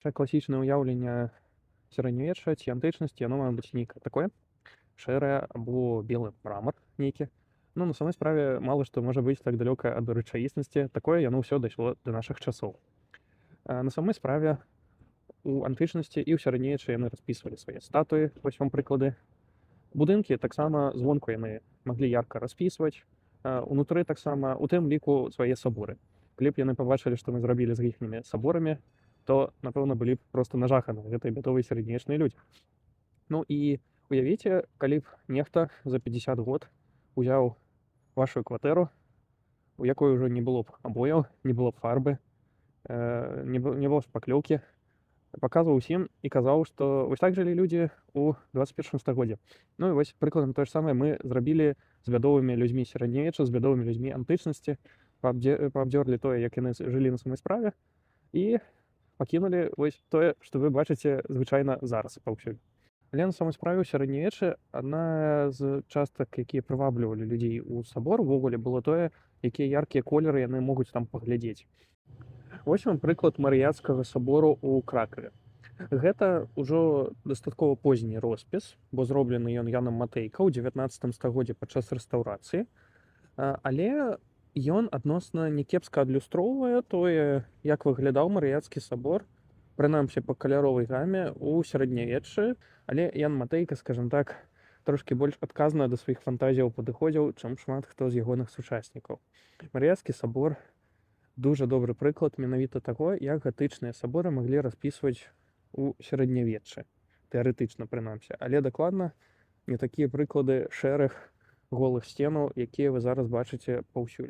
Класічнае ўяўленне сярэднявечча ці антычнасці, яно мае быць нейкае такое шэрае або белы мрамар нейкі. Ну, на самой справе мала што можа быць так далёка ад рэчаіснасці. Такое яно ўсё дайшло да нашых часоў. На самой справе у антычнасці і ў сярэднявеччы яны распісвалі свае статуі, вось вам прыклады. Будынкі таксама звонку яны маглі ярка распісваць, унутры таксама, у тым ліку свае саборы. Калі б яны пабачылі, што мы зрабілі з іхнімі саборамі, то, напэўна, былі б проста нажаханы гэтыя бядовыя сярэднявечныя людзі. Ну і уявіце, калі б нехта за 50 год узяў вашу кватэру, у якой ужо не было б абояў, не было б фарбы, не было шпаклёўкі, паказваў усім і казаў, што вось так жылі людзі ў 21 стагоддзі. Ну і вось прыкладна тое ж самае мы зрабілі з бядовымі людзьмі сярэднявечча, з бядовымі людзьмі антычнасці, паабдзёрлі тое, як яны жылі на самой справе, і пакінулі вось тое, што вы бачыце звычайна зараз паўсюль. Але на самой справе ў сярэднявеччы адна з частак, якія прываблівалі людзей у сабор, увогуле было тое, якія яркія колеры яны могуць там паглядзець. Вось вам прыклад Марыяцкага сабору ў Кракаве. Гэта ўжо дастаткова позні роспіс, бо зроблены ён Янам Матейка ў 19 стагоддзі падчас рэстаўрацыі, але ён адносна някепска адлюстроўвае тое, як выглядаў Марыяцкі сабор, прынамсі па каляровай гаме ў сярэднявеччы, але Ян Матейка, скажам так, трошкі больш адказна да сваіх фантазіяў падыходзіў, чым шмат хто з ягоных сучаснікаў. Марыяцкі сабор дуже добры прыклад менавіта таго, як гатычныя саборы маглі распісваць у сярэднявеччы, тэарэтычна прынамсі, але дакладна не такія прыклады шэрых голых сценаў, якія вы зараз бачыце паўсюль.